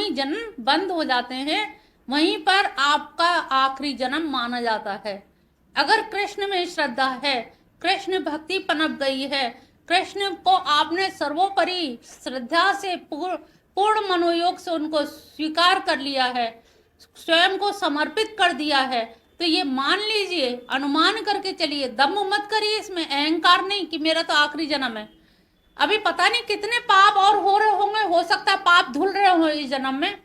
वहीं जन्म बंद हो जाते हैं, वहीं पर आपका आखिरी जन्म माना जाता है। अगर कृष्ण में श्रद्धा है, कृष्ण भक्ति पनप गई है, कृष्ण को आपने सर्वोपरि श्रद्धा से पूर्ण मनोयोग से उनको स्वीकार कर लिया है, स्वयं को समर्पित कर दिया है, तो ये मान लीजिए, अनुमान करके चलिए, दम मत करिए इसमें, अहंकार नहीं कि मेरा तो आखिरी जन्म है। अभी पता नहीं कितने पाप और हो रहे होंगे, हो सकता है पाप धुल रहे हो इस जन्म में,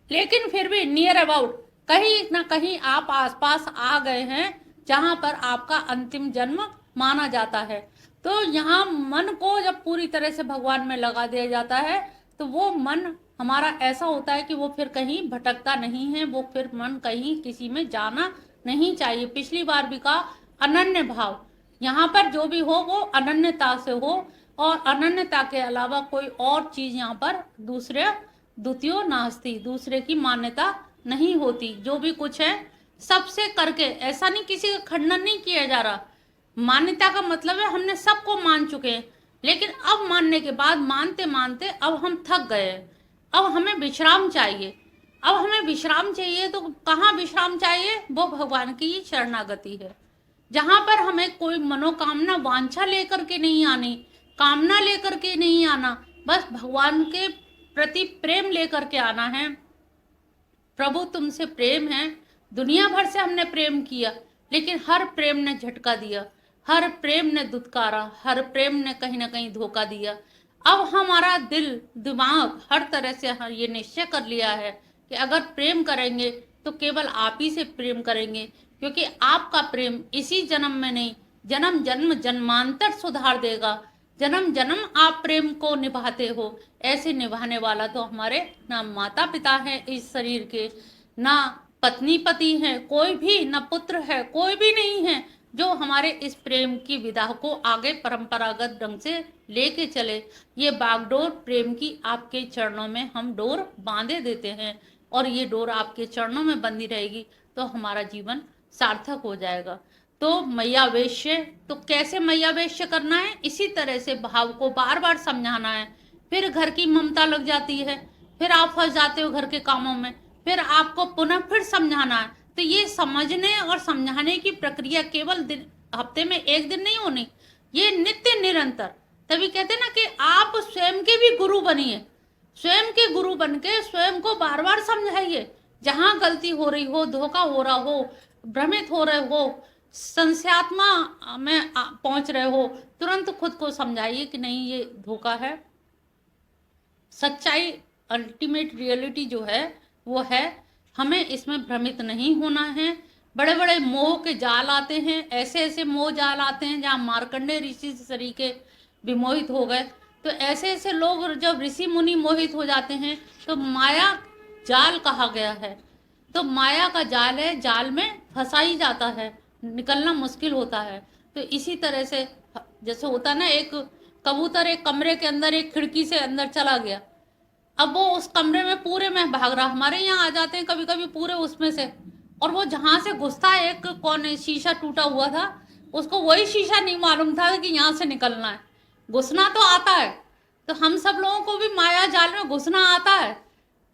लेकिन फिर भी नियर अबाउट कहीं ना कहीं आप आसपास आ गए हैं जहां पर आपका अंतिम जन्म माना जाता है। तो यहाँ मन को जब पूरी तरह से भगवान में लगा दिया जाता है, तो वो मन हमारा ऐसा होता है कि वो फिर कहीं भटकता नहीं है, वो फिर मन कहीं किसी में जाना नहीं चाहिए। पिछली बार भी कहा अनन्य भाव, यहाँ पर जो भी हो वो अनन्यता से हो, और अनन्यता के अलावा कोई और चीज यहाँ पर द्वितीयो नास्ति, दूसरे की मान्यता नहीं होती। जो भी कुछ है सबसे करके, ऐसा नहीं किसी का खंडन नहीं किया जा रहा। मान्यता का मतलब है हमने सबको मान चुके हैं, लेकिन अब मानने के बाद मानते मानते अब हम थक गए, अब हमें विश्राम चाहिए। अब हमें विश्राम चाहिए तो कहाँ विश्राम चाहिए? वो भगवान की शरणागति है, जहां पर हमें कोई मनोकामना वांछा लेकर के नहीं आनी, कामना लेकर के नहीं आना, बस भगवान के प्रति प्रेम लेकर के आना है। प्रभु तुमसे प्रेम है, दुनिया भर से हमने प्रेम किया, लेकिन हर प्रेम ने झटका दिया, हर प्रेम ने दुत्कारा, हर प्रेम ने कहीं ना कहीं धोखा दिया। अब हमारा दिल दिमाग हर तरह से ये निश्चय कर लिया है कि अगर प्रेम करेंगे तो केवल आप ही से प्रेम करेंगे, क्योंकि आपका प्रेम इसी जन्म में नहीं, जन्म जन्म जन्मांतर सुधार देगा। जन्म जन्म आप प्रेम को निभाते हो, ऐसे निभाने वाला तो हमारे ना माता पिता हैं इस शरीर के, ना पत्नी पति है कोई भी, ना पुत्र है कोई भी नहीं है जो हमारे इस प्रेम की विधा को आगे परंपरागत ढंग से लेके चले। ये बागडोर प्रेम की आपके चरणों में हम डोर बांधे देते हैं, और ये डोर आपके चरणों में बंधी रहेगी तो हमारा जीवन सार्थक हो जाएगा। तो मैयावेश्य, तो कैसे मैयावेश्य करना है? इसी तरह से भाव को बार बार समझाना है। फिर घर की ममता लग जाती है, फिर आप फंस जाते हो घर के कामों में, फिर आपको पुनः फिर समझाना है। तो ये समझने और समझाने की प्रक्रिया केवल हफ्ते में एक दिन नहीं होनी, ये नित्य निरंतर। तभी कहते ना कि आप स्वयं के भी गुरु बनिए, स्वयं के गुरु बन के स्वयं को बार बार समझाइए। जहां गलती हो रही हो, धोखा हो रहा हो, भ्रमित हो रहे हो, संशयात्मा में पहुंच रहे हो, तुरंत खुद को समझाइए कि नहीं ये धोखा है। सच्चाई, अल्टीमेट रियलिटी जो है वो है, हमें इसमें भ्रमित नहीं होना है। बड़े बड़े मोह के जाल आते हैं, ऐसे ऐसे मोह जाल आते हैं जहाँ मार्कंडेय ऋषि तरीके विमोहित हो गए। तो ऐसे ऐसे लोग जब ऋषि मुनि मोहित हो जाते हैं तो माया जाल कहा गया है। तो माया का जाल है, जाल में फंसा ही जाता है, निकलना मुश्किल होता है। तो इसी तरह से जैसे होता ना, एक कबूतर एक कमरे के अंदर एक खिड़की से अंदर चला गया, अब वो उस कमरे में पूरे में भाग रहा। हमारे यहाँ आ जाते हैं कभी कभी पूरे उसमें से, और वो जहां से घुसता है, एक कौन शीशा टूटा हुआ था, उसको वही शीशा नहीं मालूम था कि यहाँ से निकलना है। घुसना तो आता है, तो हम सब लोगों को भी माया जाल में घुसना आता है,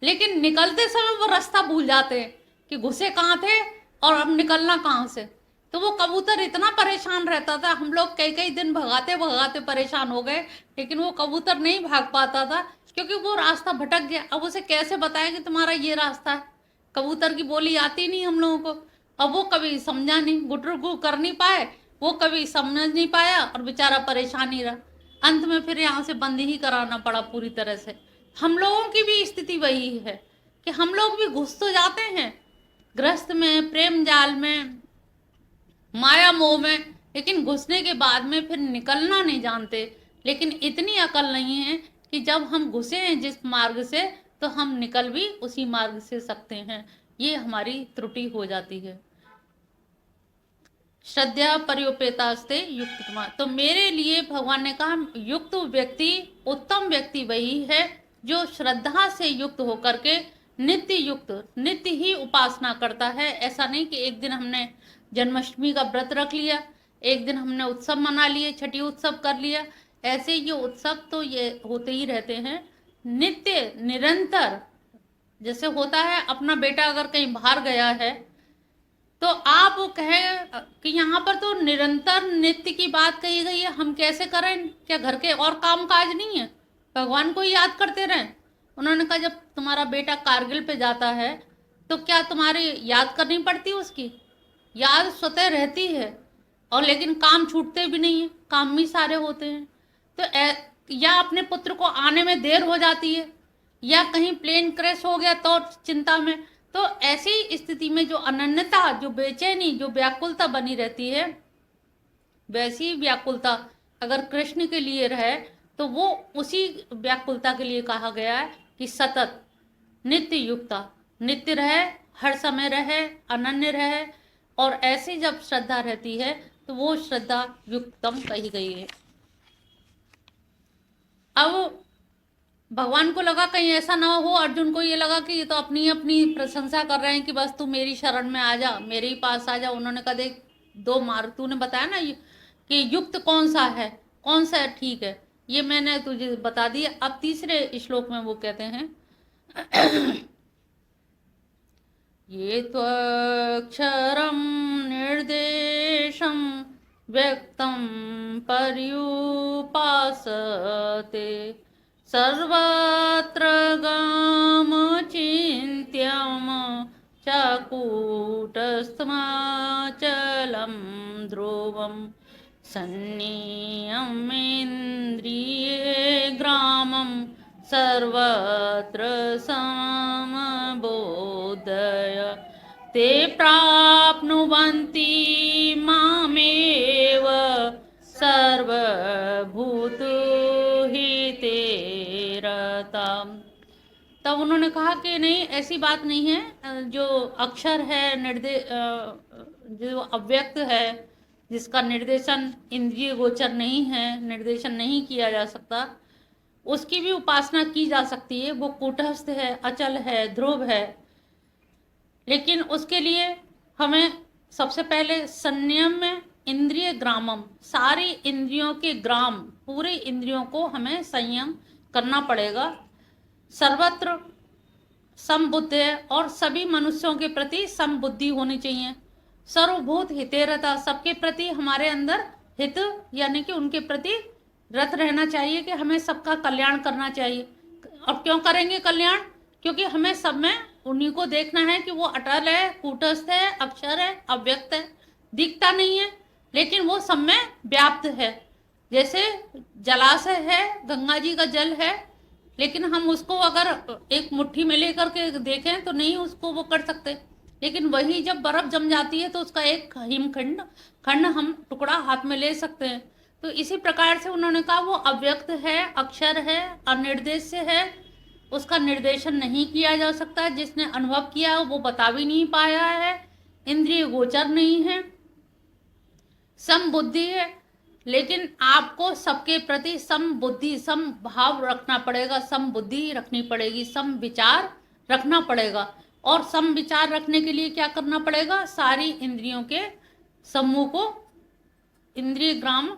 लेकिन निकलते समय वो रास्ता भूल जाते हैं कि घुसे कहाँ थे और अब निकलना कहाँ से। तो वो कबूतर इतना परेशान रहता था, हम लोग कई कई दिन भगाते भगाते परेशान हो गए, लेकिन वो कबूतर नहीं भाग पाता था क्योंकि वो रास्ता भटक गया। अब उसे कैसे बताया कि तुम्हारा ये रास्ता है? कबूतर की बोली आती नहीं हम लोगों को। अब वो कभी समझा नहीं, गुटरगु कर नहीं पाए, वो कभी समझ नहीं पाया और बेचारा परेशान ही रहा। अंत में फिर यहाँ से बंद ही कराना पड़ा पूरी तरह से। हम लोगों की भी स्थिति वही है कि हम लोग भी घुस तो जाते हैं ग्रस्त में, प्रेम जाल में, माया मोह में, लेकिन घुसने के बाद में फिर निकलना नहीं जानते। लेकिन इतनी अकल नहीं है कि जब हम घुसे हैं जिस मार्ग से, तो हम निकल भी उसी मार्ग से सकते हैं। ये हमारी त्रुटि हो जाती है। श्रद्धा पर्योपेतास्ते युक्त। तो मेरे लिए भगवान ने कहा युक्त व्यक्ति, उत्तम व्यक्ति वही है जो श्रद्धा से युक्त होकर के नित्य युक्त, नित्य ही उपासना करता है। ऐसा नहीं कि एक दिन हमने जन्माष्टमी का व्रत रख लिया, एक दिन हमने उत्सव मना लिए, छठी उत्सव कर लिया। ऐसे ये उत्सव तो ये होते ही रहते हैं, नित्य निरंतर, जैसे होता है अपना बेटा अगर कहीं बाहर गया है तो आप कहें कि यहाँ पर तो निरंतर नित्य की बात कही गई है, हम कैसे करें, क्या घर के और काम काज नहीं है, भगवान को याद करते रहें। उन्होंने कहा जब तुम्हारा बेटा कारगिल पे जाता है तो क्या तुम्हारी याद करनी पड़ती उसकी, याद स्वतः रहती है, और लेकिन काम छूटते भी नहीं है, काम भी सारे होते हैं। तो या अपने पुत्र को आने में देर हो जाती है, या कहीं प्लेन क्रैश हो गया तो चिंता में। तो ऐसी स्थिति में जो अनन्यता, जो बेचैनी, जो व्याकुलता बनी रहती है, वैसी व्याकुलता अगर कृष्ण के लिए रहे तो वो उसी व्याकुलता के लिए कहा गया है कि सतत नित्य युक्ता, नित्य रहे, हर समय रहे, अनन्य रहे। और ऐसी जब श्रद्धा रहती है तो वो श्रद्धा युक्तम कही गई है। अब भगवान को लगा कहीं ऐसा ना हो, अर्जुन को ये लगा कि ये तो अपनी अपनी प्रशंसा कर रहे हैं कि बस तू मेरी शरण में आ जा, मेरे ही पास आ जा। उन्होंने कहा देख, दो मार्ग तूने बताया ना कि युक्त कौन सा है, कौन सा ठीक है, ये मैंने तुझे बता दिया। अब तीसरे श्लोक में वो कहते हैं ये तो अक्षरम निर्देशम व्यक्तम पर्युपासते सर्वत्र गामचिन्त्यं चाकूटस्थमाचलं ध्रुवं सन्नियमेन्द्रिये ग्रामं सर्वत्र समबोधय ते प्राप्नुवन्ति मामेव सर्वभूतहिते रताम। तब उन्होंने कहा कि नहीं, ऐसी बात नहीं है, जो अक्षर है, जो अव्यक्त है, जिसका निर्देशन इंद्रिय गोचर नहीं है, निर्देशन नहीं किया जा सकता, उसकी भी उपासना की जा सकती है। वो कूटस्थ है, अचल है, ध्रुव है, लेकिन उसके लिए हमें सबसे पहले संयम में इंद्रिय ग्रामम, सारी इंद्रियों के ग्राम, पूरे इंद्रियों को हमें संयम करना पड़ेगा। सर्वत्र समबुद्धि, और सभी मनुष्यों के प्रति समबुद्धि होनी चाहिए। सर्वभूत हितेरता, सबके प्रति हमारे अंदर हित यानी कि उनके प्रति रत रहना चाहिए कि हमें सबका कल्याण करना चाहिए। और क्यों करेंगे कल्याण? क्योंकि हमें सब में उन्हीं को देखना है कि वो अटल है, कूटस्थ है, अक्षर है, अव्यक्त है, दिखता नहीं है लेकिन वो सब में व्याप्त है। जैसे जलाशय है, गंगा जी का जल है, लेकिन हम उसको अगर एक मुट्ठी में लेकर के देखें तो नहीं उसको वो कर सकते, लेकिन वही जब बर्फ जम जाती है तो उसका एक हिमखंड हम टुकड़ा हाथ में ले सकते हैं। तो इसी प्रकार से उन्होंने कहा वो अव्यक्त है, अक्षर है, अनिर्देश्य है, उसका निर्देशन नहीं किया जा सकता। जिसने अनुभव किया वो बता भी नहीं पाया है, इंद्रिय गोचर नहीं है, सम बुद्धि है। लेकिन आपको सबके प्रति सम बुद्धि, सम भाव रखना पड़ेगा, सम बुद्धि रखनी पड़ेगी, सम विचार रखना पड़ेगा। और सम विचार रखने के लिए क्या करना पड़ेगा? सारी इंद्रियों के समूह को, इंद्रिय ग्राम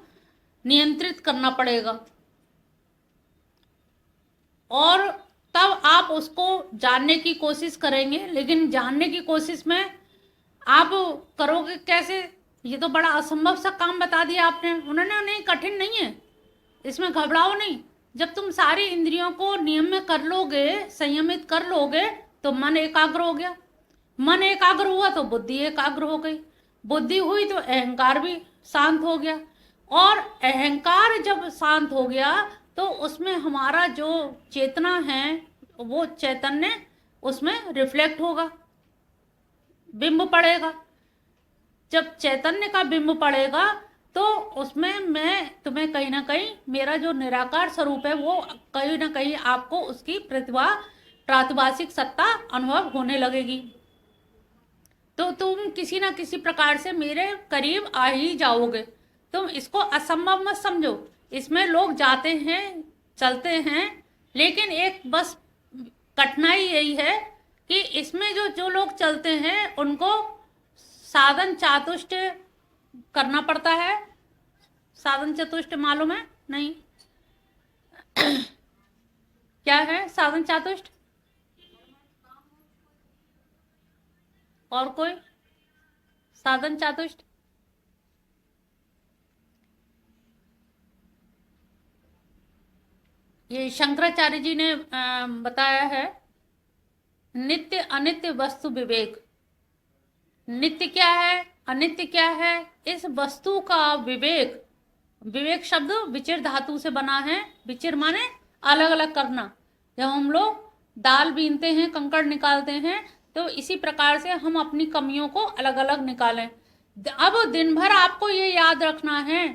नियंत्रित करना पड़ेगा। और तब आप उसको जानने की कोशिश करेंगे। लेकिन जानने की कोशिश में आप करोगे कैसे? ये तो बड़ा असंभव सा काम बता दिया आपने। उन्होंने नहीं, कठिन नहीं है, इसमें घबराओ नहीं। जब तुम सारी इंद्रियों को नियम में कर लोगे, संयमित कर लोगे, तो मन एकाग्र हो गया। मन एकाग्र हुआ तो बुद्धि एकाग्र हो गई, बुद्धि हुई तो अहंकार भी शांत हो गया। और अहंकार जब शांत हो गया तो उसमें हमारा जो चेतना है वो चैतन्य उसमें रिफ्लेक्ट होगा, बिंब पड़ेगा। जब चैतन्य का बिंब पड़ेगा तो उसमें मैं तुम्हें कहीं ना कहीं मेरा जो निराकार स्वरूप है वो कहीं ना कहीं आपको उसकी प्रातिभाषिक सत्ता अनुभव होने लगेगी। तो तुम किसी ना किसी प्रकार से मेरे करीब आ ही जाओगे। तुम इसको असंभव मत समझो। इसमें लोग जाते हैं, चलते हैं, लेकिन एक बस कठिनाई यही है कि इसमें जो लोग चलते हैं उनको साधन चातुष्ट करना पड़ता है। साधन चतुष्ट मालूम है? नहीं? क्या है साधन चातुष्ट? और कोई साधन चातुष्ट? ये शंकराचार्य जी ने बताया है, नित्य अनित्य वस्तु विवेक। नित्य क्या है, अनित्य क्या है, इस वस्तु का विवेक। विवेक शब्द विचिर धातु से बना है। विचिर माने अलग अलग करना। जब हम लोग दाल बीनते हैं, कंकड़ निकालते हैं, तो इसी प्रकार से हम अपनी कमियों को अलग अलग निकालें। अब दिन भर आपको ये याद रखना है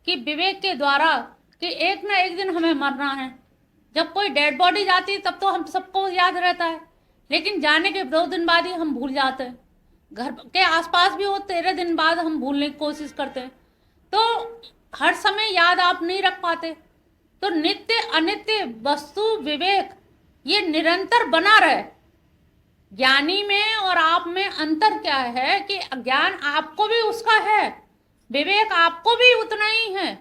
कि विवेक के द्वारा कि एक ना एक दिन हमें मरना है। जब कोई डेड बॉडी जाती है तब तो हम सबको याद रहता है, लेकिन जाने के 2 दिन बाद ही हम भूल जाते हैं। घर के आसपास भी हो 13 दिन बाद हम भूलने की कोशिश करते हैं। तो हर समय याद आप नहीं रख पाते। तो नित्य अनित्य वस्तु विवेक ये निरंतर बना रहे। ज्ञानी में और आप में अंतर क्या है कि ज्ञान आपको भी उसका है, विवेक आपको भी उतना ही है,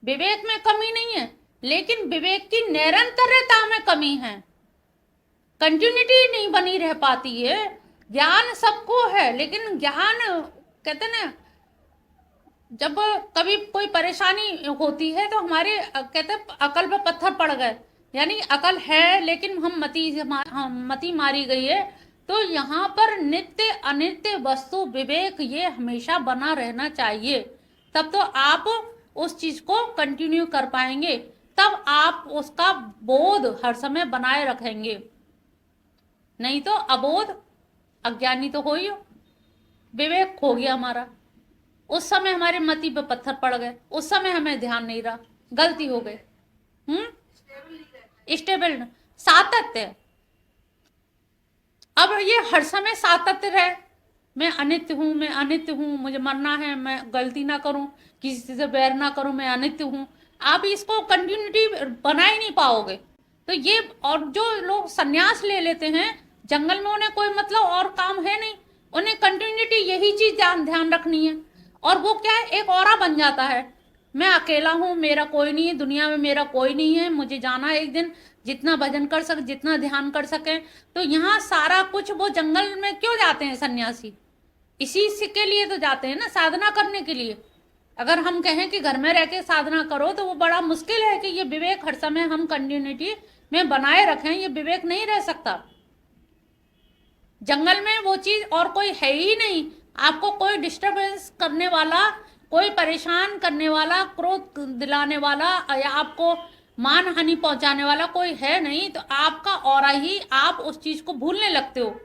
विवेक में कमी नहीं है, लेकिन विवेक की निरंतरता में कमी है। कंटिन्यूटी नहीं बनी रह पाती है। ज्ञान सबको है, लेकिन ज्ञान कहते ना, जब कभी कोई परेशानी होती है तो हमारे कहते अकल पे पत्थर पड़ गए, यानी अकल है लेकिन हम मति मारी गई है। तो यहाँ पर नित्य अनित्य वस्तु विवेक ये हमेशा बना रहना चाहिए, तब तो आप उस चीज को कंटिन्यू कर पाएंगे, तब आप उसका बोध हर समय बनाए रखेंगे। नहीं तो अबोध अज्ञानी तो हो ही हो, विवेक खो गया हमारा। उस समय हमारे मति पे पत्थर पड़ गए, उस समय हमें ध्यान नहीं रहा, गलती हो गई। स्टेबल सातत्य। अब ये हर समय सातत्य रहे, मैं अनित्य हूं, मैं अनित्य हूं, मुझे मरना है, मैं गलती ना करूं, किसी से बैर ना करूं, मैं अनित्य हूं, आप इसको कंटिन्यूटी बना ही नहीं पाओगे। तो ये, और जो लोग संन्यास ले लेते हैं जंगल में, उन्हें कोई मतलब और काम है नहीं, उन्हें कंटिन्यूटी यही चीज ध्यान रखनी है। और वो क्या है, एक ऑरा बन जाता है, मैं अकेला हूँ, मेरा कोई नहीं है, दुनिया में मेरा कोई नहीं है, मुझे जाना है एक दिन, जितना भजन कर सके, जितना ध्यान कर सके। तो यहाँ सारा कुछ, वो जंगल में क्यों जाते हैं सन्यासी? इसी के लिए तो जाते हैं ना, साधना करने के लिए। अगर हम कहें कि घर में रह के साधना करो तो वो बड़ा मुश्किल है कि ये विवेक हर समय हम कंटिन्यूटी में बनाए रखें, ये विवेक नहीं रह सकता। जंगल में वो चीज और कोई है ही नहीं, आपको कोई डिस्टरबेंस करने वाला, कोई परेशान करने वाला, क्रोध दिलाने वाला या आपको मान हानि पहुंचाने वाला कोई है नहीं। तो आपका ऑरा ही, आप उस चीज को भूलने लगते हो,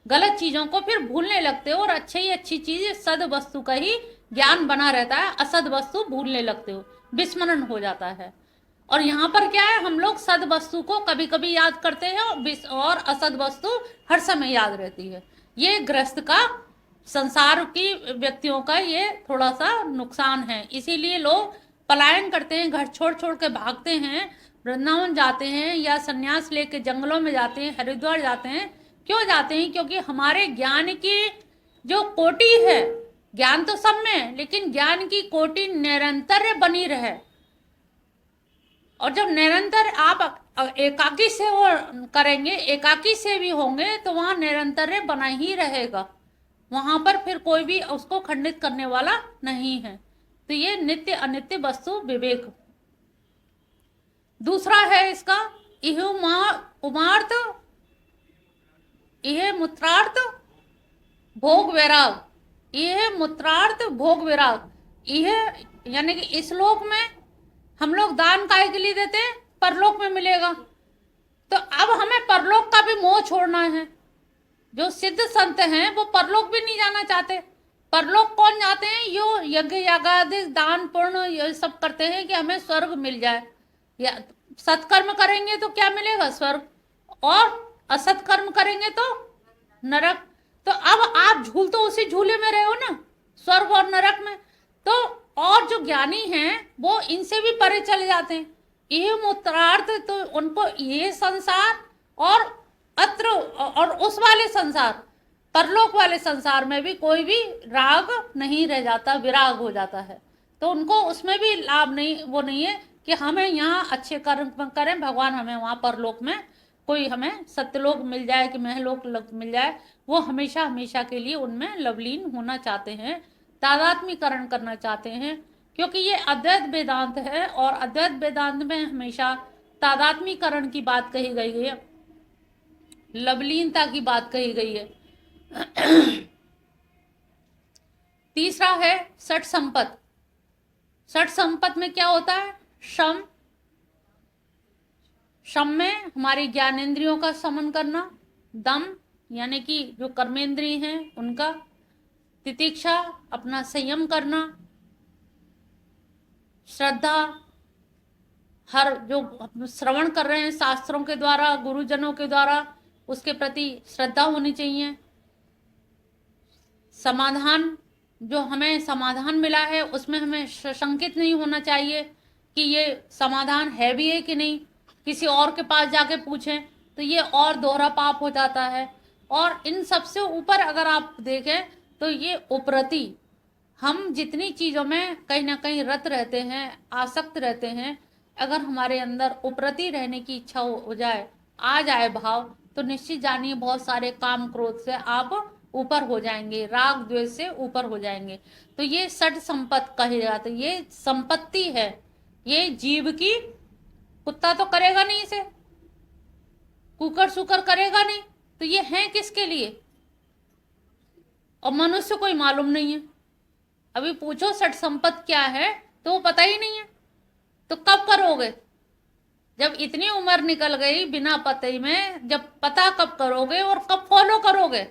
गलत चीजों को फिर भूलने लगते हो, और अच्छी ही अच्छी चीज सद वस्तु का ही ज्ञान बना रहता है, असद वस्तु भूलने लगते हो, विस्मरण हो जाता है। और यहाँ पर क्या है, हम लोग सद वस्तु को कभी कभी याद करते हैं और असद वस्तु हर समय याद रहती है। ये गृहस्थ का, संसार की व्यक्तियों का ये थोड़ा सा नुकसान है। इसीलिए लोग पलायन करते हैं, घर छोड़ छोड़ के भागते हैं, वृंदावन जाते हैं या सन्यास लेके जंगलों में जाते हैं, हरिद्वार जाते हैं। क्यों जाते हैं? क्योंकि हमारे ज्ञान की जो कोटि है, ज्ञान तो सब में है, लेकिन ज्ञान की कोटि निरंतर बनी रहे। और जब निरंतर आप एकाकी से वो करेंगे, एकाकी से भी होंगे, तो वहां निरंतर बना ही रहेगा, वहां पर फिर कोई भी उसको खंडित करने वाला नहीं है। तो ये नित्य अनित्य वस्तु विवेक। दूसरा है इसका इह उमार्थ, यह मूत्रार्थ भोग वैराग। यह मूत्रार्थ भोग वैराग, यह यानी कि इस लोक में हम लोग दान काहे के लिए देते हैं, परलोक में मिलेगा। तो अब हमें परलोक का भी मोह छोड़ना है। जो सिद्ध संत हैं वो परलोक भी नहीं जाना चाहते। परलोक कौन जाते हैं? यो यज्ञ यागादि दान पुण्य ये सब करते हैं कि हमें स्वर्ग मिल जाए, या सत्कर्म करेंगे तो क्या मिलेगा? स्वर्ग, और असत्कर्म करेंगे तो नरक। तो अब आप झूल तो उसी झूले में रहे हो ना, स्वर्ग और नरक में। तो और जो ज्ञानी हैं वो इनसे भी परे चले जाते हैं। ये मूत्रार्थ, तो उनको ये संसार और अत्र और उस वाले संसार, परलोक वाले संसार में भी कोई भी राग नहीं रह जाता, विराग हो जाता है। तो उनको उसमें भी लाभ नहीं, वो नहीं है। कि हमें यहाँ अच्छे कर्म करें, भगवान हमें वहाँ परलोक में कोई हमें सत्यलोक मिल जाए कि महलोक मिल जाए, वो हमेशा हमेशा के लिए उनमें लवलीन होना चाहते हैं, तादात्मीकरण करना चाहते हैं, क्योंकि ये अद्वैत वेदांत है और अद्वैत वेदांत में हमेशा तादात्मीकरण की बात कही गई है, लवलीनता की बात कही गई है। तीसरा है षट संपत। षट संपत में क्या होता है? शम, शम में हमारी ज्ञानेंद्रियों का समन करना, दम यानी कि जो कर्मेंद्रिय हैं उनका, तितिक्षा अपना संयम करना, श्रद्धा, हर जो श्रवण कर रहे हैं शास्त्रों के द्वारा, गुरुजनों के द्वारा, उसके प्रति श्रद्धा होनी चाहिए, समाधान, जो हमें समाधान मिला है उसमें हमें शंकित नहीं होना चाहिए कि ये समाधान है भी है कि नहीं, किसी और के पास जाके पूछें तो ये और दोहरा पाप हो जाता है। और इन सबसे ऊपर अगर आप देखें तो ये उपरति, हम जितनी चीज़ों में कहीं ना कहीं रत रहते हैं, आसक्त रहते हैं, अगर हमारे अंदर उपरति रहने की इच्छा हो जाए, आ जाए भाव, तो निश्चित जानिए बहुत सारे काम क्रोध से आप ऊपर हो जाएंगे, राग द्वेष से ऊपर हो जाएंगे। तो ये षट संपत्ति कही जाती है, ये संपत्ति है, ये जीव की। कुत्ता तो करेगा नहीं इसे, कुकर सुकर करेगा नहीं, तो ये है किसके लिए? और मनुष्य कोई मालूम नहीं है। अभी पूछो षट संपत्ति क्या है तो वो पता ही नहीं है, तो कब करोगे? जब इतनी उम्र निकल गई बिना पते में, जब पता कब करोगे और कब फॉलो करोगे?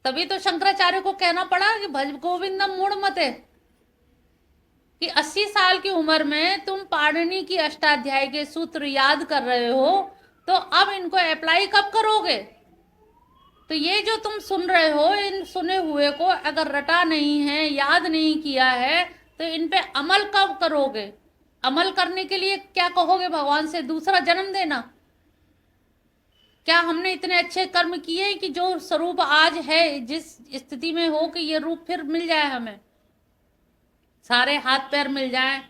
तभी तो शंकराचार्य को कहना पड़ा कि भज गोविंदम मूढ़ मते, कि 80 साल की उम्र में तुम पाणिनि की अष्टाध्यायी के सूत्र याद कर रहे हो, तो अब इनको अप्लाई कब करोगे? तो ये जो तुम सुन रहे हो, इन सुने हुए को अगर रटा नहीं है, याद नहीं किया है, तो इन पे अमल कब करोगे? अमल करने के लिए क्या कहोगे भगवान से? दूसरा जन्म देना? क्या हमने इतने अच्छे कर्म किए कि जो स्वरूप आज है, जिस स्थिति में हो कि ये रूप फिर मिल जाए हमें, सारे हाथ पैर मिल जाए,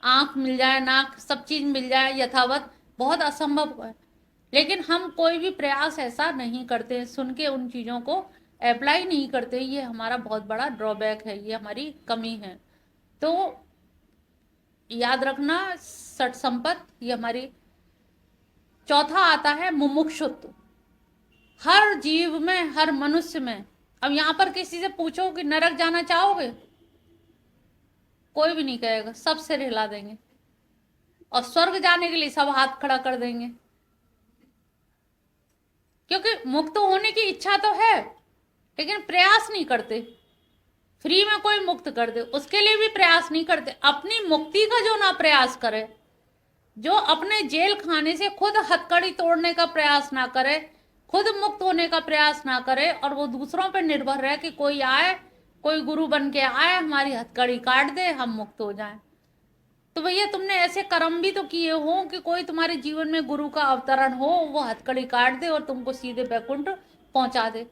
आंख मिल जाए, नाक, सब चीज मिल जाए यथावत? बहुत असंभव है। लेकिन हम कोई भी प्रयास ऐसा नहीं करते, सुन के उन चीज़ों को अप्लाई नहीं करते। ये हमारा बहुत बड़ा ड्रॉबैक है, ये हमारी कमी है। तो याद रखना, षट संपत्ति ये हमारी। चौथा आता है मुमुक्षुत्व। हर जीव में, हर मनुष्य में। अब यहाँ पर किसी से पूछो कि नरक जाना चाहोगे, कोई भी नहीं कहेगा, सब सिर हिला देंगे। और स्वर्ग जाने के लिए सब हाथ खड़ा कर देंगे, क्योंकि मुक्त होने की इच्छा तो है लेकिन प्रयास नहीं करते। फ्री में कोई मुक्त कर दे उसके लिए भी प्रयास नहीं करते। अपनी मुक्ति का जो ना प्रयास करे, जो अपने जेल खाने से खुद हथकड़ी तोड़ने का प्रयास ना करे, खुद मुक्त होने का प्रयास ना करे, और वो दूसरों पर निर्भर रहे कि कोई आए, कोई गुरु बन के आए, हमारी हथकड़ी काट दे, हम मुक्त हो जाएं, तो भैया तुमने ऐसे कर्म भी तो किए हो कि कोई तुम्हारे जीवन में गुरु का अवतरण हो, वो हथकड़ी काट दे और तुमको सीधे बैकुंठ पहुंचा दे।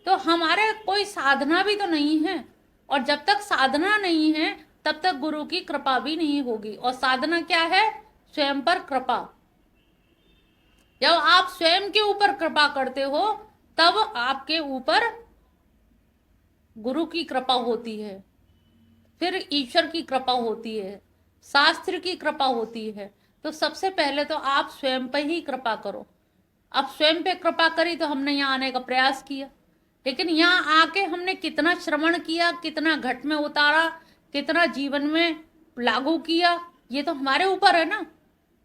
तो हमारे कोई साधना भी तो नहीं है, और जब तक साधना नहीं है तब तक गुरु की कृपा भी नहीं होगी। और साधना क्या है? स्वयं पर कृपा। जब आप स्वयं के ऊपर कृपा करते हो तब आपके ऊपर गुरु की कृपा होती है, फिर ईश्वर की कृपा होती है, शास्त्र की कृपा होती है। तो सबसे पहले तो आप स्वयं पर ही कृपा करो। अब स्वयं पे कृपा करी तो हमने यहाँ आने का प्रयास किया, लेकिन यहाँ आके हमने कितना श्रवण किया, कितना घट में उतारा, कितना जीवन में लागू किया, ये तो हमारे ऊपर है ना।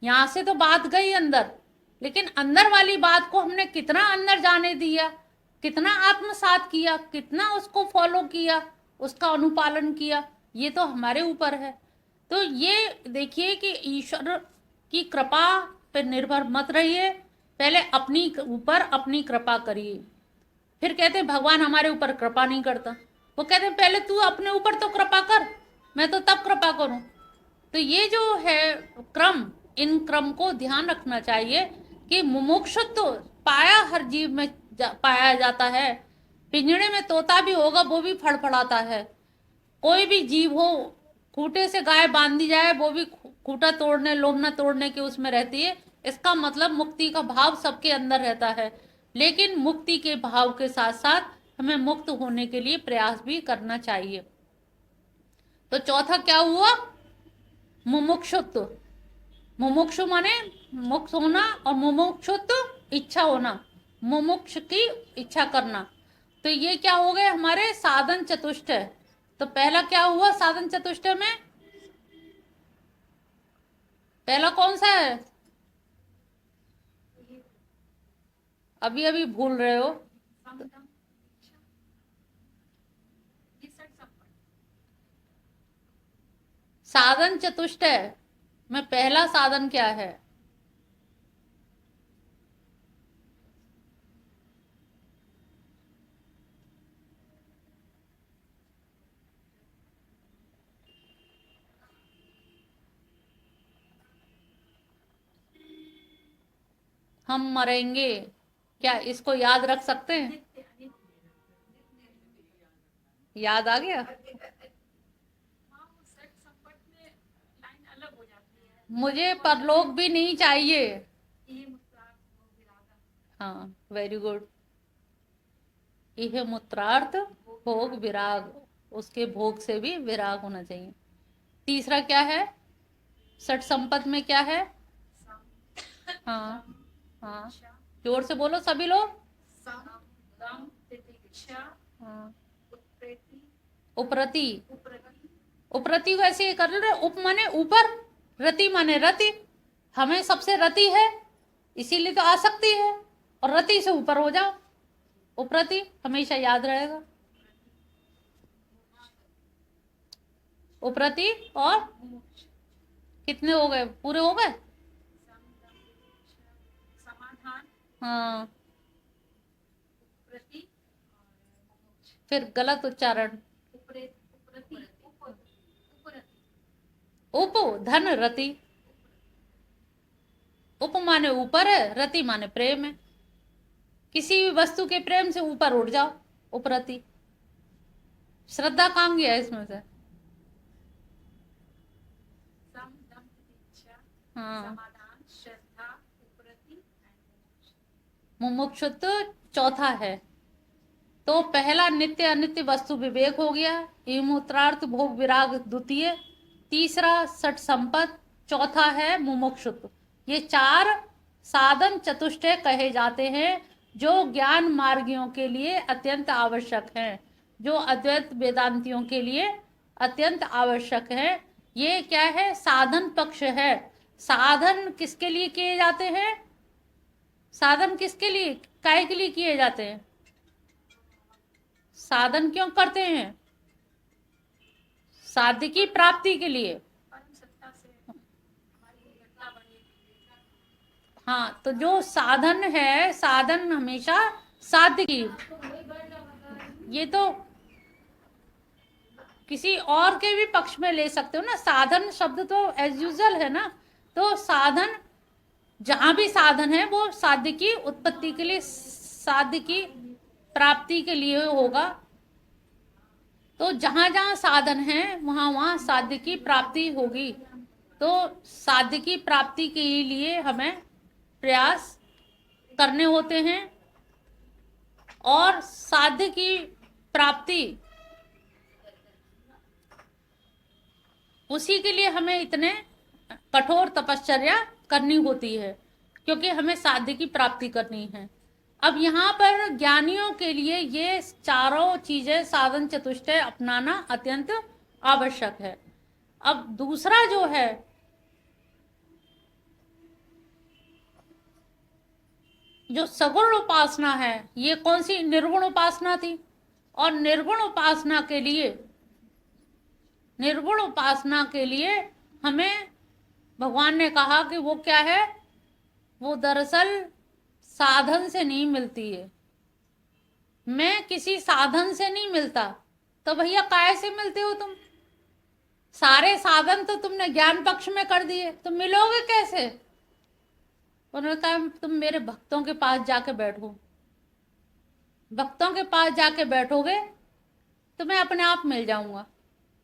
यहाँ से तो बात गई अंदर, लेकिन अंदर वाली बात को हमने कितना अंदर जाने दिया, कितना आत्मसात किया, कितना उसको फॉलो किया, उसका अनुपालन किया, ये तो हमारे ऊपर है। तो ये देखिए कि ईश्वर की कृपा पर निर्भर मत रहिए, पहले अपनी ऊपर अपनी कृपा करिए। फिर कहते हैं भगवान हमारे ऊपर कृपा नहीं करता, वो कहते हैं पहले तू अपने ऊपर तो कृपा कर, मैं तो तब कृपा करूं। तो ये जो है क्रम, इन क्रम को ध्यान रखना चाहिए कि मुमुक्षुत्व पाया हर जीव में पाया जाता है। पिंजड़े में तोता भी होगा, वो भी फड़फड़ाता है। कोई भी जीव हो, खूंटे से गाय बांध दी जाए वो भी खूंटा तोड़ने लोमना तोड़ने की उसमें रहती है। इसका मतलब मुक्ति का भाव सबके अंदर रहता है, लेकिन मुक्ति के भाव के साथ साथ हमें मुक्त होने के लिए प्रयास भी करना चाहिए। तो चौथा क्या हुआ? मुमुक्षुत्व। मुमुक्षु माने मुक्त होना और मुमुक्षुत्व इच्छा होना, मुमुक्ष की इच्छा करना। तो ये क्या हो गए हमारे साधन चतुष्टय। तो पहला क्या हुआ साधन चतुष्टय में? पहला कौन सा है? अभी अभी भूल रहे हो। साधन चतुष्टय में पहला साधन क्या है? हम मरेंगे, क्या इसको याद रख सकते हैं? याद आ गया? मुझे परलोक भी नहीं चाहिए। हाँ, वेरी गुड। यह मूत्रार्थ भोग विराग, उसके भोग से भी विराग होना चाहिए। तीसरा क्या है? षट संपद में क्या है? हाँ हाँ, जोर से बोलो सभी लोग। हाँ, उपरति। उपरति को ऐसे कर रहे, उप माने ऊपर, रति माने रति। हमें सबसे रति है इसीलिए तो आसक्ति है, और रति से ऊपर हो जाओ। उपरति हमेशा याद रहेगा। उपरति और कितने हो गए? पूरे हो गए? हाँ, फिर गलत उच्चारण। उप धन रति। उप माने ऊपर है, रति माने प्रेम है। किसी भी वस्तु के प्रेम से ऊपर उठ जाओ, उपरति। श्रद्धा कहाँ गया इसमें से? हाँ, मुमुक्षुत्व चौथा है। तो पहला नित्य अनित्य वस्तु विवेक हो गया, ये मूत्रार्थ भोग विराग द्वितीय, तीसरा षट संपद, चौथा है मुमुक्षुत्व। ये चार साधन चतुष्टय कहे जाते हैं जो ज्ञान मार्गियों के लिए अत्यंत आवश्यक हैं, जो अद्वैत वेदांतियों के लिए अत्यंत आवश्यक है। ये क्या है? साधन पक्ष है। साधन किसके लिए किए जाते हैं? साधन किसके लिए, काहे के लिए किए जाते हैं? साधन क्यों करते हैं? साध्य की प्राप्ति के लिए। हाँ, तो जो साधन है, साधन हमेशा साध्य की, ये तो किसी और के भी पक्ष में ले सकते हो ना। साधन शब्द तो एज यूजुअल है ना। तो साधन, जहां भी साधन है वो साध्य की उत्पत्ति के लिए, साध्य की प्राप्ति के लिए होगा। तो जहां जहां साधन है वहां वहां साध्य की प्राप्ति होगी। तो साध्य की प्राप्ति के लिए हमें प्रयास करने होते हैं, और साध्य की प्राप्ति उसी के लिए हमें इतने कठोर तपश्चर्या करनी होती है, क्योंकि हमें साध्य की प्राप्ति करनी है। अब यहाँ पर ज्ञानियों के लिए ये चारों चीजें साधन चतुष्टय अपनाना अत्यंत आवश्यक है। अब दूसरा जो है, जो सगुण उपासना है, ये कौन सी? निर्गुण उपासना थी। और निर्गुण उपासना के लिए, निर्गुण उपासना के लिए हमें भगवान ने कहा कि वो क्या है? वो दरअसल साधन से नहीं मिलती है। मैं किसी साधन से नहीं मिलता। तो भैया काहे से मिलते हो तुम? सारे साधन तो तुमने ज्ञान पक्ष में कर दिए, तुम मिलोगे कैसे? उन्होंने कहा तुम मेरे भक्तों के पास जाके बैठो। भक्तों के पास जाके बैठोगे तो मैं अपने आप मिल जाऊंगा,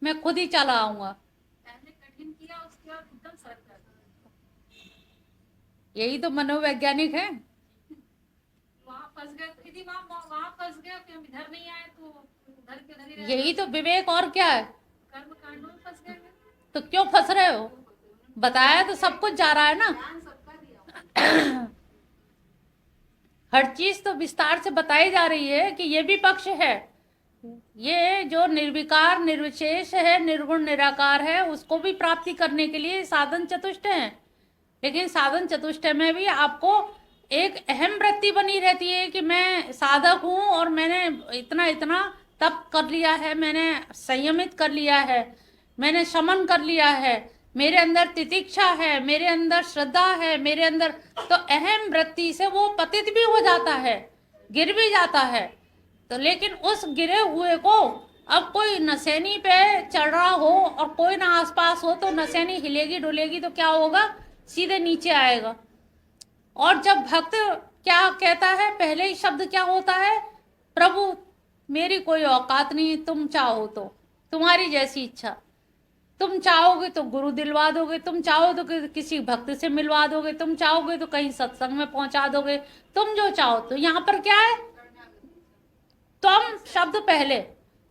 मैं खुद ही चला आऊंगा। यही तो मनोवैज्ञानिक है। वहाँ फंस गए दीदी, वहाँ फंस गए कि हम इधर नहीं आए तो उधर के उधर ही रह यही गए। तो विवेक और क्या है। कर्म कांडों में फंस गए। तो क्यों फंस रहे हो? बताया तो सब कुछ जा रहा है ना। ज्ञान सबका दिया। हर चीज तो विस्तार से बताई जा रही है कि ये भी पक्ष है। ये जो निर्विकार निर्विशेष है, निर्गुण निराकार है, उसको भी प्राप्ति करने के लिए साधन चतुष्ट है। लेकिन साधन चतुष्ट में भी आपको एक अहम वृत्ति बनी रहती है कि मैं साधक हूं और मैंने इतना इतना तप कर लिया है, मैंने संयमित कर लिया है, मैंने शमन कर लिया है, मेरे अंदर तितिक्षा है, मेरे अंदर श्रद्धा है, मेरे अंदर, तो अहम वृत्ति से वो पतित भी हो जाता है, गिर भी जाता है। तो लेकिन उस गिरे हुए को अब कोई नशेनी पे चढ़ रहा हो और कोई ना आसपास हो तो नशेनी हिलेगी डुलेगी तो क्या होगा, सीधे नीचे आएगा। और जब भक्त क्या कहता है, पहले ही शब्द क्या होता है, प्रभु मेरी कोई औकात नहीं, तुम चाहो तो, तुम्हारी जैसी इच्छा, तुम चाहोगे तो गुरु दिलवा दोगे, तुम चाहो तो किसी भक्त से मिलवा दोगे, तुम चाहोगे तो कहीं सत्संग में पहुंचा दोगे, तुम जो चाहो। तो यहाँ पर क्या है, तुम शब्द पहले,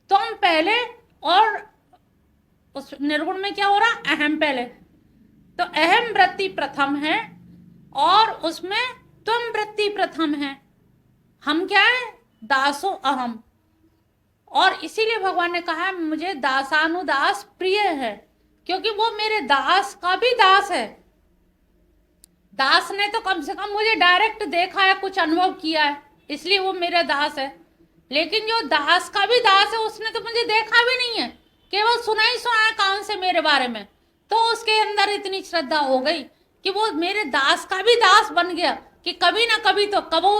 तुम पहले, और उस निर्गुण में क्या हो रहा, अहम पहले। तो अहम वृत्ति प्रथम है और उसमें तुम वृत्ति प्रथम है। हम क्या है, दासो अहम। और इसीलिए भगवान ने कहा मुझे दासानुदास प्रिय है, क्योंकि वो मेरे दास का भी दास है। दास ने तो कम से कम मुझे डायरेक्ट देखा है, कुछ अनुभव किया है, इसलिए वो मेरा दास है। लेकिन जो दास का भी दास है उसने तो मुझे देखा भी नहीं है, केवल सुना ही सुना है कान से मेरे बारे में। तो उसके अंदर इतनी श्रद्धा हो गई कि वो मेरे दास का भी दास बन गया कि कभी ना कभी तो कबहू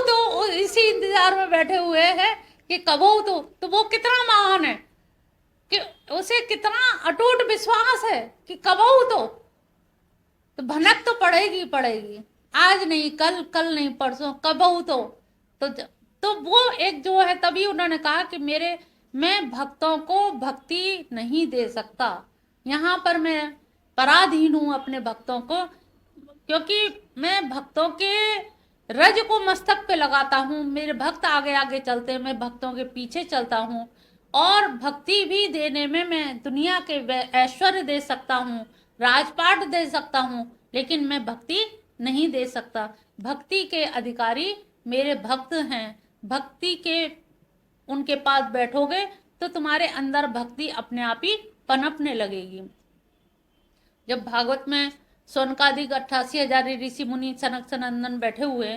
तो इसी इंतजार में बैठे हुए हैं कि कबहू तो वो कितना महान है कि उसे कितना अटूट विश्वास है कि कबहू तो भनक तो पड़ेगी पड़ेगी, आज नहीं कल, कल नहीं परसों, कबहू तो वो एक जो है, तभी उन्होंने कहा कि मैं भक्तों को भक्ति नहीं दे सकता, यहाँ पर मैं पराधीन हूं अपने भक्तों को, क्योंकि मैं भक्तों के रज को मस्तक पे लगाता हूँ, मेरे भक्त आगे आगे चलते हैं, मैं भक्तों के पीछे चलता हूँ। और भक्ति भी देने में मैं दुनिया के ऐश्वर्य दे सकता हूँ, राजपाट दे सकता हूँ, लेकिन मैं भक्ति नहीं दे सकता। भक्ति के अधिकारी मेरे भक्त हैं। भक्ति के उनके पास बैठोगे तो तुम्हारे अंदर भक्ति अपने आप ही पनपने लगेगी। जब भागवत में सोनकादिक 88,000 ऋषि मुनि सनक सनंदन बैठे हुए